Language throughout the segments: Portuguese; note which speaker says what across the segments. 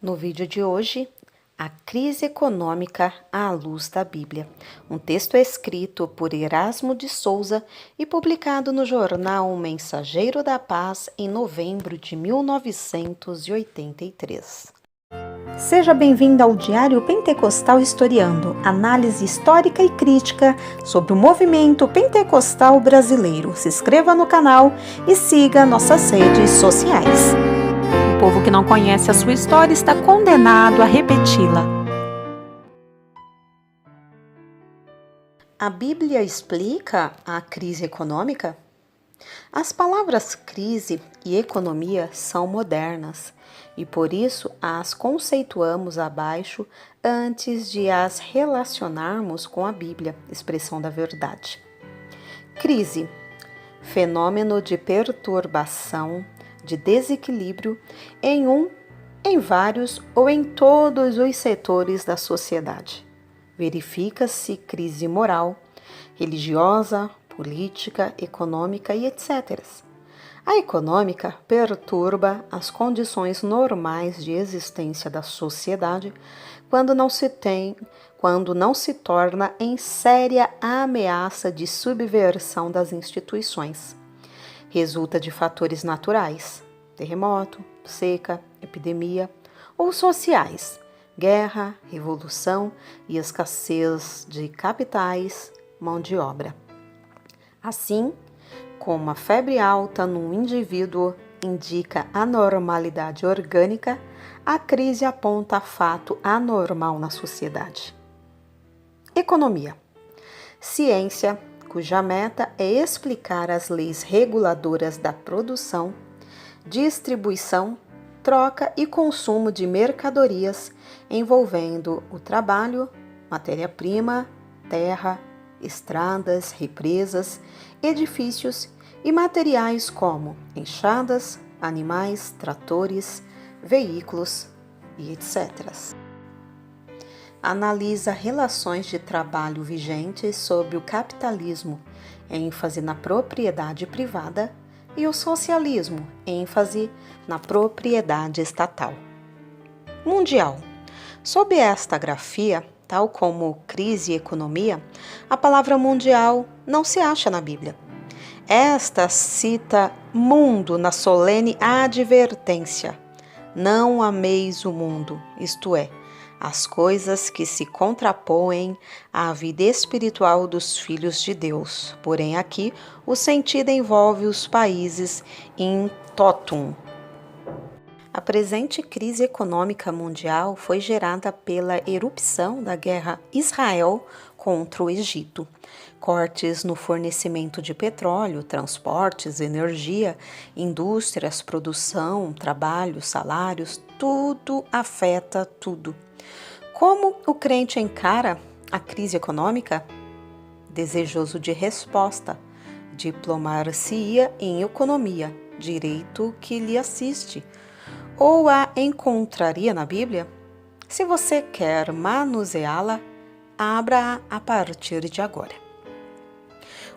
Speaker 1: No vídeo de hoje, a crise econômica à luz da Bíblia, um texto escrito por Erasmo de Souza e publicado no jornal Mensageiro da Paz em novembro de 1983. Seja bem-vindo ao Diário Pentecostal Historiando, análise histórica e crítica sobre o movimento pentecostal brasileiro. Se inscreva no canal e siga nossas redes sociais. O povo que não conhece a sua história está condenado a repeti-la. A Bíblia explica a crise econômica? As palavras crise e economia são modernas e por isso as conceituamos abaixo antes de as relacionarmos com a Bíblia, expressão da verdade. Crise, fenômeno de perturbação, de desequilíbrio em vários ou em todos os setores da sociedade. Verifica-se crise moral, religiosa, política, econômica e etc. A econômica perturba as condições normais de existência da sociedade quando não se torna em séria ameaça de subversão das instituições. Resulta de fatores naturais, terremoto, seca, epidemia, ou sociais, guerra, revolução e escassez de capitais, mão de obra. Assim, como a febre alta num indivíduo indica anormalidade orgânica, a crise aponta fato anormal na sociedade. Economia. Ciência cuja meta é explicar as leis reguladoras da produção, distribuição, troca e consumo de mercadorias envolvendo o trabalho, matéria-prima, terra, estradas, represas, edifícios e materiais como enxadas, animais, tratores, veículos e etc. Analisa relações de trabalho vigentes sob o capitalismo, ênfase na propriedade privada, e o socialismo, ênfase na propriedade estatal. Mundial. Sob esta grafia, tal como crise e economia, a palavra mundial não se acha na Bíblia. Esta cita mundo na solene advertência: não ameis o mundo, isto é, as coisas que se contrapõem à vida espiritual dos filhos de Deus. Porém, aqui o sentido envolve os países in totum. A presente crise econômica mundial foi gerada pela erupção da guerra Israel contra o Egito. Cortes no fornecimento de petróleo, transportes, energia, indústrias, produção, trabalho, salários, tudo afeta tudo. Como o crente encara a crise econômica? Desejoso de resposta, diplomar-se-ia em economia, direito que lhe assiste, ou a encontraria na Bíblia? Se você quer manuseá-la, abra-a a partir de agora.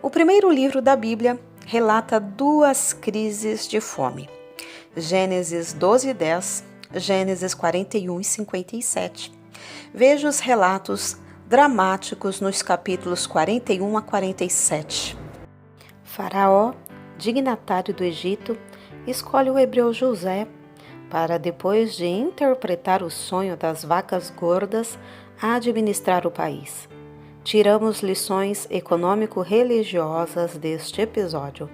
Speaker 1: O primeiro livro da Bíblia relata duas crises de fome. Gênesis 12:10, Gênesis 41:57. Veja os relatos dramáticos nos capítulos 41 a 47. Faraó, dignatário do Egito, escolhe o hebreu José para, depois de interpretar o sonho das vacas gordas, administrar o país. Tiramos lições econômico-religiosas deste episódio.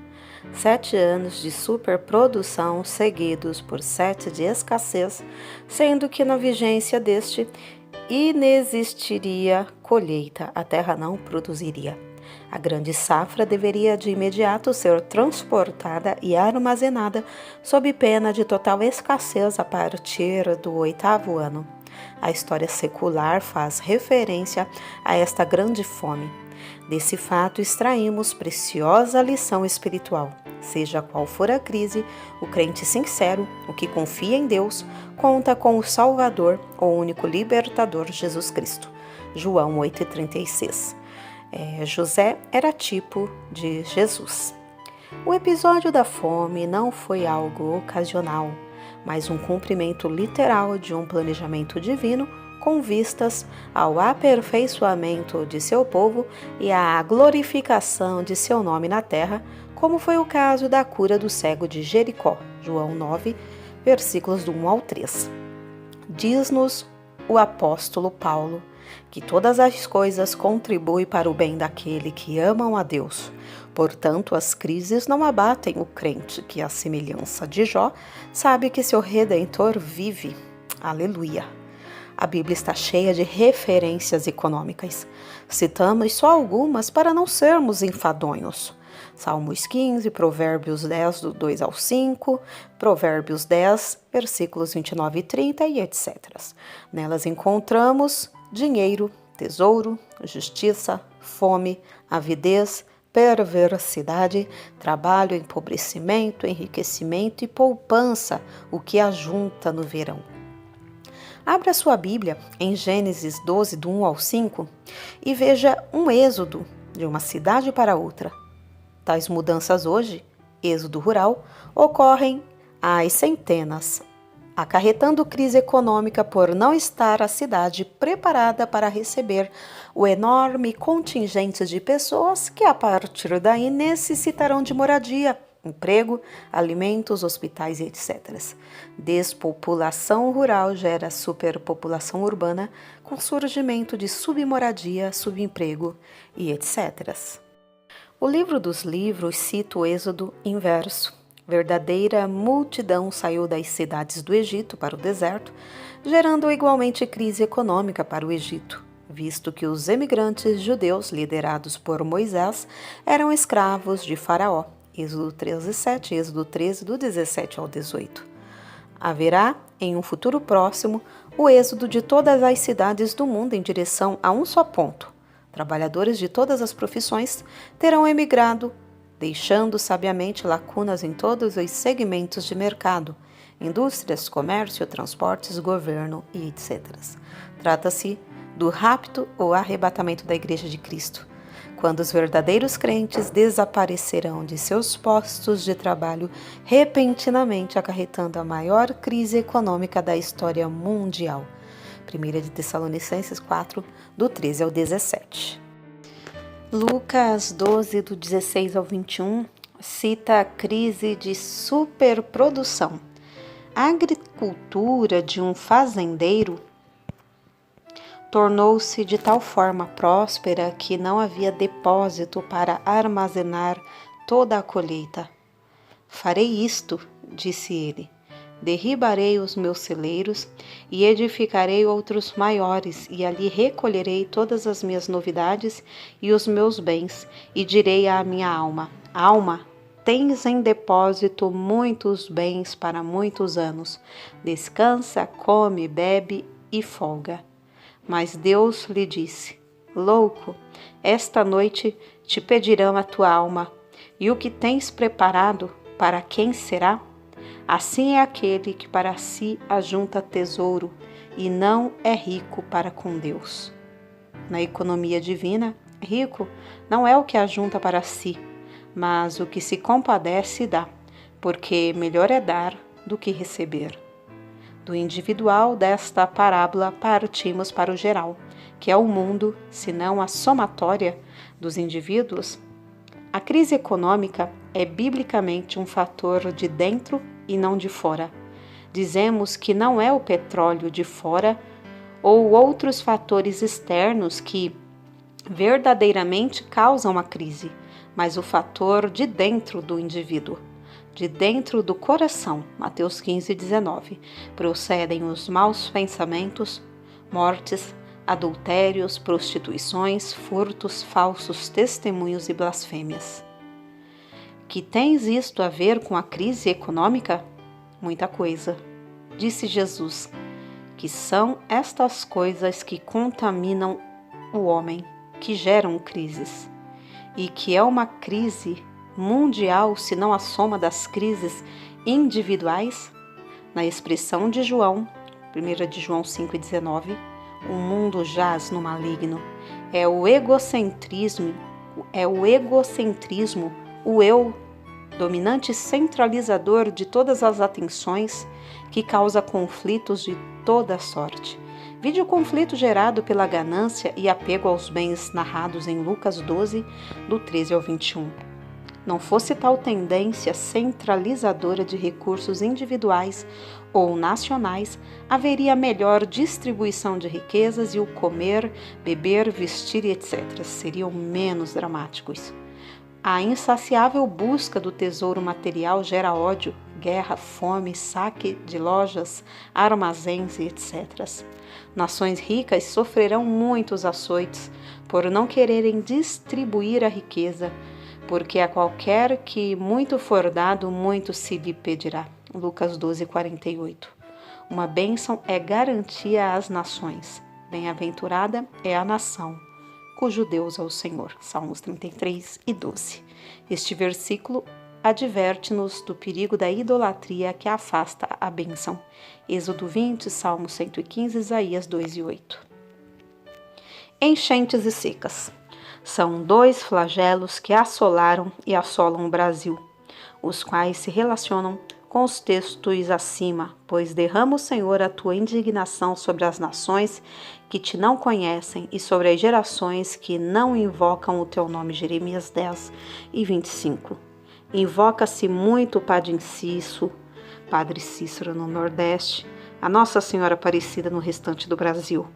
Speaker 1: 7 anos de superprodução seguidos por 7 de escassez, sendo que na vigência deste inexistiria colheita, a terra não produziria. A grande safra deveria de imediato ser transportada e armazenada sob pena de total escassez a partir do 8º ano. A história secular faz referência a esta grande fome. Desse fato extraímos preciosa lição espiritual. Seja qual for a crise, o crente sincero, o que confia em Deus, conta com o Salvador, o único libertador, Jesus Cristo. João 8,36. José era tipo de Jesus. O episódio da fome não foi algo ocasional, mas um cumprimento literal de um planejamento divino com vistas ao aperfeiçoamento de seu povo e à glorificação de seu nome na terra, como foi o caso da cura do cego de Jericó, João 9, versículos do 1 ao 3. Diz-nos o apóstolo Paulo que todas as coisas contribuem para o bem daquele que amam a Deus. Portanto, as crises não abatem o crente que, à semelhança de Jó, sabe que seu Redentor vive. Aleluia! A Bíblia está cheia de referências econômicas. Citamos só algumas para não sermos enfadonhos. Salmos 15, Provérbios 10, do 2 ao 5, Provérbios 10, versículos 29 e 30 e etc. Nelas encontramos dinheiro, tesouro, justiça, fome, avidez, perversidade, trabalho, empobrecimento, enriquecimento e poupança, o que ajunta no verão. Abra sua Bíblia em Gênesis 12, do 1 ao 5, e veja um êxodo de uma cidade para outra. Tais mudanças hoje, êxodo rural, ocorrem às centenas, acarretando crise econômica por não estar a cidade preparada para receber o enorme contingente de pessoas que a partir daí necessitarão de moradia, emprego, alimentos, hospitais e etc. Despopulação rural gera superpopulação urbana com surgimento de submoradia, subemprego e etc. O livro dos livros cita o Êxodo inverso. Verdadeira multidão saiu das cidades do Egito para o deserto, gerando igualmente crise econômica para o Egito, visto que os emigrantes judeus liderados por Moisés eram escravos de Faraó. Êxodo 13:7, Êxodo 13, do 17 ao 18. Haverá, em um futuro próximo, o êxodo de todas as cidades do mundo em direção a um só ponto. Trabalhadores de todas as profissões terão emigrado, deixando sabiamente lacunas em todos os segmentos de mercado, indústrias, comércio, transportes, governo e etc. Trata-se do rapto ou arrebatamento da Igreja de Cristo, quando os verdadeiros crentes desaparecerão de seus postos de trabalho repentinamente, acarretando a maior crise econômica da história mundial. 1 de Tessalonicenses 4, do 13 ao 17. Lucas 12, do 16 ao 21, cita a crise de superprodução. A agricultura de um fazendeiro tornou-se de tal forma próspera que não havia depósito para armazenar toda a colheita. Farei isto, disse ele. Derribarei os meus celeiros e edificarei outros maiores, e ali recolherei todas as minhas novidades e os meus bens, e direi à minha alma: Alma, tens em depósito muitos bens para muitos anos. Descansa, come, bebe e folga. Mas Deus lhe disse: Louco, esta noite te pedirão a tua alma, e o que tens preparado, para quem será? Assim é aquele que para si ajunta tesouro e não é rico para com Deus. Na economia divina, rico não é o que ajunta para si, mas o que se compadece e dá, porque melhor é dar do que receber. Do individual desta parábola partimos para o geral, que é o mundo, senão a somatória dos indivíduos. A crise econômica é biblicamente um fator de dentro e não de fora. Dizemos que não é o petróleo de fora ou outros fatores externos que verdadeiramente causam a crise, mas o fator de dentro do indivíduo, de dentro do coração. Mateus 15, 19. Procedem os maus pensamentos, mortes, adultérios, prostituições, furtos, falsos testemunhos e blasfêmias. Que tens isto a ver com a crise econômica? Muita coisa. Disse Jesus, que são estas coisas que contaminam o homem, que geram crises, e que é uma crise mundial, se não a soma das crises individuais. Na expressão de João, 1 de João 5,19, o mundo jaz no maligno. É o egocentrismo, o eu dominante centralizador de todas as atenções, que causa conflitos de toda sorte. Vide o conflito gerado pela ganância e apego aos bens narrados em Lucas 12, do 13 ao 21. Não fosse tal tendência centralizadora de recursos individuais ou nacionais, haveria melhor distribuição de riquezas e o comer, beber, vestir, etc. seriam menos dramáticos. A insaciável busca do tesouro material gera ódio, guerra, fome, saque de lojas, armazéns e etc. Nações ricas sofrerão muitos açoites por não quererem distribuir a riqueza, porque a qualquer que muito for dado, muito se lhe pedirá. Lucas 12, 48. Uma bênção é garantia às nações. Bem-aventurada é a nação cujo Deus é o Senhor. Salmos 33 e 12. Este versículo adverte-nos do perigo da idolatria que afasta a bênção. Êxodo 20, Salmo 115, Isaías 2 e 8. Enchentes e secas. São dois flagelos que assolaram e assolam o Brasil, os quais se relacionam com os textos acima, pois derrama o Senhor a tua indignação sobre as nações que te não conhecem e sobre as gerações que não invocam o teu nome. Jeremias 10 e 25. Invoca-se muito o Padre Cícero no Nordeste, a Nossa Senhora Aparecida no restante do Brasil.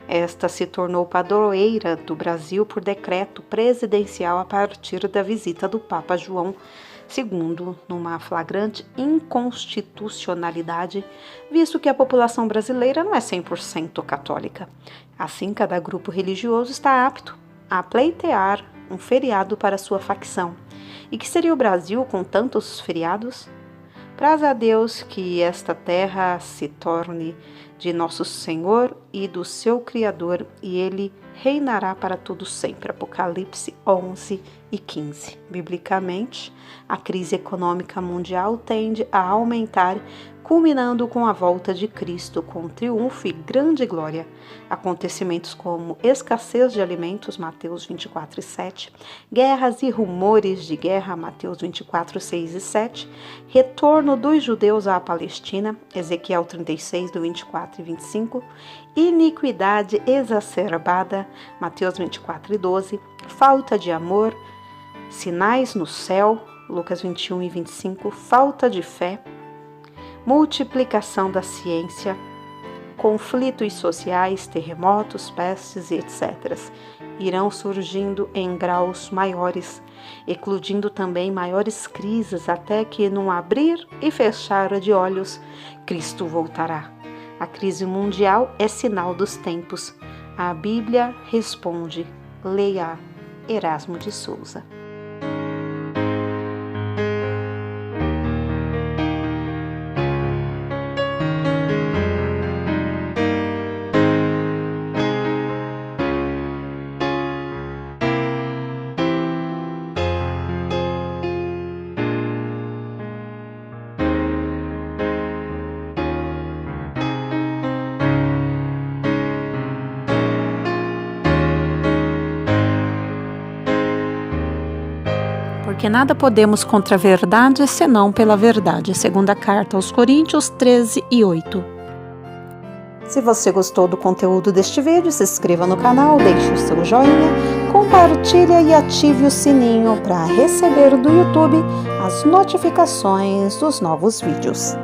Speaker 1: Esta se tornou padroeira do Brasil por decreto presidencial a partir da visita do Papa João II, numa flagrante inconstitucionalidade, visto que a população brasileira não é 100% católica. Assim, cada grupo religioso está apto a pleitear um feriado para sua facção. E que seria o Brasil com tantos feriados? Praze a Deus que esta terra se torne de nosso Senhor e do seu Criador, e Ele reinará para todo sempre. Apocalipse 11 e 15. Biblicamente, a crise econômica mundial tende a aumentar, culminando com a volta de Cristo com triunfo e grande glória. Acontecimentos como escassez de alimentos, Mateus 24 e 7, guerras e rumores de guerra, Mateus 24, 6 e 7, retorno dos judeus à Palestina, Ezequiel 36, do 24 e 25, iniquidade exacerbada, Mateus 24 e 12, falta de amor, sinais no céu, Lucas 21 e 25, falta de fé, multiplicação da ciência, conflitos sociais, terremotos, pestes e etc. irão surgindo em graus maiores, eclodindo também maiores crises, até que, num abrir e fechar de olhos, Cristo voltará. A crise mundial é sinal dos tempos. A Bíblia responde. Leia Erasmo de Souza. Porque nada podemos contra a verdade, senão pela verdade. Segunda carta aos Coríntios 13 e 8. Se você gostou do conteúdo deste vídeo, se inscreva no canal, deixe o seu joinha, compartilhe e ative o sininho para receber do YouTube as notificações dos novos vídeos.